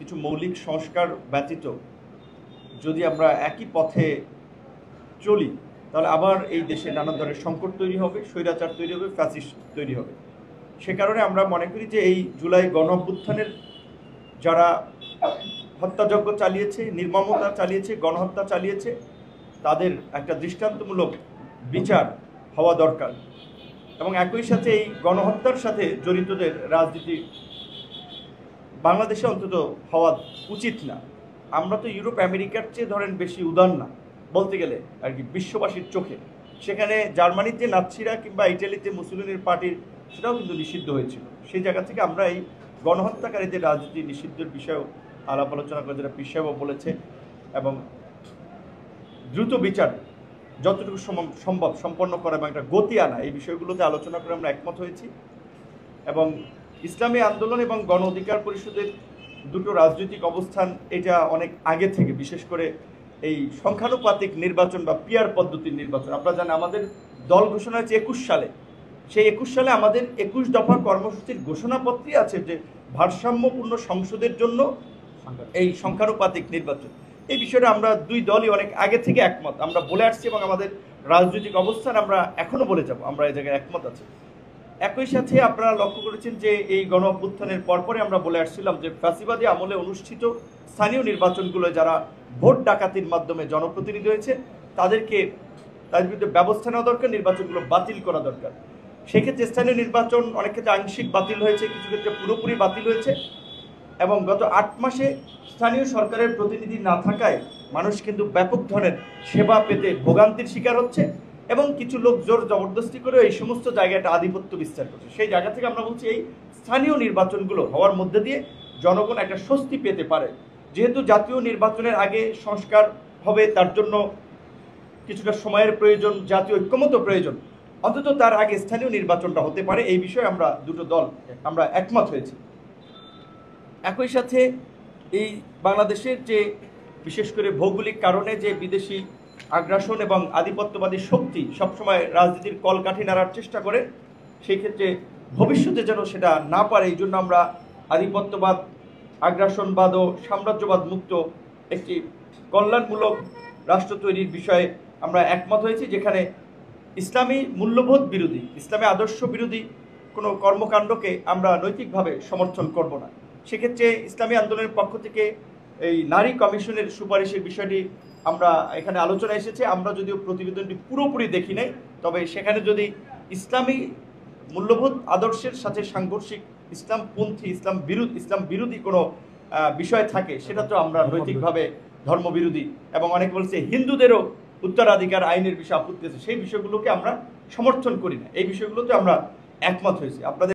কিছু মৌলিক সংস্কার ব্যতীত যদি আমরা একই পথে চলি তাহলে আবার এই দেশে নানান ধরনের সংকট তৈরি হবে, স্বৈরাচার তৈরি হবে, ফ্যাসিস্ট তৈরি হবে। সে কারণে আমরা মনে করি যে এই জুলাই গণঅভ্যুত্থানের যারা হত্যাযজ্ঞ চালিয়েছে, নির্মমতা চালিয়েছে, গণহত্যা চালিয়েছে, তাদের একটা দৃষ্টান্তমূলক বিচার হওয়া দরকার। এবং একই সাথে এই গণহত্যার সাথে জড়িতদের রাজনীতি বাংলাদেশে অন্তত হওয়া উচিত না। আমরা তো ইউরোপ আমেরিকার চেয়ে ধরেন বেশি উদার না বলতে গেলে আর কি বিশ্ববাসীর চোখে। সেখানে জার্মানিতে নাৎসিরা কিংবা ইটালিতে মুসলিনের পার্টির সেটাও কিন্তু নিষিদ্ধ হয়েছিল। সেই জায়গা থেকে আমরা এই গণহত্যাকারীদের রাজনীতি নিষিদ্ধের বিষয়েও আলাপ আলোচনা করে, যেটা পীর সাহেবও বলেছে, এবং দ্রুত বিচার যতটুকু সম্ভব সম্পন্ন করা এবং একটা গতি আনা, এই বিষয়গুলোতে আলোচনা করে আমরা একমত হয়েছি। এবং ইসলামী আন্দোলন এবং গণ অধিকার পরিষদের দুটো রাজনৈতিক অবস্থান এটা অনেক আগে থেকে, বিশেষ করে এই সংখ্যানুপাতিক নির্বাচন বা পিয়ার পদ্ধতির নির্বাচন, আপনারা জানেন আমাদের দল ঘোষণা হয়েছে 21 সালে। সেই 21 সালে আমাদের 21 দফা কর্মসূচির ঘোষণাপত্রই আছে যে ভারসাম্যপূর্ণ সংসদের জন্য এই সংখ্যানুপাতিক নির্বাচন। এই বিষয়টা আমরা দুই দলই অনেক আগে থেকে একমত, আমরা বলে আসছি এবং আমাদের রাজনৈতিক অবস্থান আমরা এখনো বলে যাব, আমরা এই জায়গায় একমত আছি। একই সাথে আপনারা লক্ষ্য করেছেন যে এই গণ অভ্যুত্থানের পরপরে আমরা বলে আসছিলাম যে ফ্যাসিবাদী আমলে অনুষ্ঠিত স্থানীয় নির্বাচনগুলো যারা ভোট ডাকাতির মাধ্যমে জনপ্রতিনিধি হয়েছে তাদের বিরুদ্ধে ব্যবস্থা নেওয়া দরকার, নির্বাচনগুলো বাতিল করা দরকার। সেক্ষেত্রে স্থানীয় নির্বাচন অনেক ক্ষেত্রে আংশিক বাতিল হয়েছে, কিছু ক্ষেত্রে পুরোপুরি বাতিল হয়েছে। এবং গত 8 মাসে স্থানীয় সরকারের প্রতিনিধি না থাকায় মানুষ কিন্তু ব্যাপক ধরনের সেবা পেতে ভোগান্তির শিকার হচ্ছে এবং কিছু লোক জোর জবরদস্তি করে এই সমস্ত জায়গাটা আধিপত্য বিস্তার করছে। সেই জায়গা থেকে আমরা বলছি এই স্থানীয় নির্বাচনগুলো হওয়ার মধ্যে দিয়ে জনগণ একটা স্বস্তি পেতে পারে। যেহেতু জাতীয় নির্বাচনের আগে সংস্কার হবে, তার জন্য কিছুটা সময়ের প্রয়োজন, জাতীয় ঐক্যমত প্রয়োজন, অন্তত তার আগে স্থানীয় নির্বাচনটা হতে পারে। এই বিষয়ে আমরা দুটো দল আমরা একমত হয়েছি। একই সাথে এই বাংলাদেশের যে বিশেষ করে ভৌগোলিক কারণে যে বিদেশি আগ্রাসন এবং আধিপত্যবাদী শক্তি সবসময় রাজনীতির কলকাঠি নাড়ার চেষ্টা করে, সেই ক্ষেত্রে ভবিষ্যতে যেন সেটা না পারে, এই জন্য আমরা আধিপত্যবাদ, আগ্রাসনবাদ ও সাম্রাজ্যবাদ মুক্ত একটি কল্যাণমূলক রাষ্ট্র তৈরির বিষয়ে আমরা একমত হয়েছি, যেখানে ইসলামী মূল্যবোধ বিরোধী, ইসলামী আদর্শ বিরোধী কোনো কর্মকাণ্ডকে আমরা নৈতিকভাবে সমর্থন করব না। সেক্ষেত্রে ইসলামী আন্দোলনের পক্ষ থেকে এই নারী কমিশনের সুপারিশের বিষয়টি আমরা এখানে আলোচনা এসেছে। আমরা যদিও প্রতিবেদনটি পুরোপুরি দেখি নাই, তবে সেখানে যদি ইসলামী মূল্যবোধ আদর্শের সাথে সাংঘর্ষিক ইসলামপন্থী, ইসলাম বিরোধী কোনো বিষয় থাকে, সেটা তো আমরা নৈতিকভাবে ধর্মবিরোধী, এবং অনেকে বলছে হিন্দুদেরও উত্তরাধিকার আইনের বিষয়ে আপত্তি আছে, সেই বিষয়গুলোকে আমরা সমর্থন করি না। এই বিষয়গুলোতে আমরা একমত হয়েছি। আপনাদের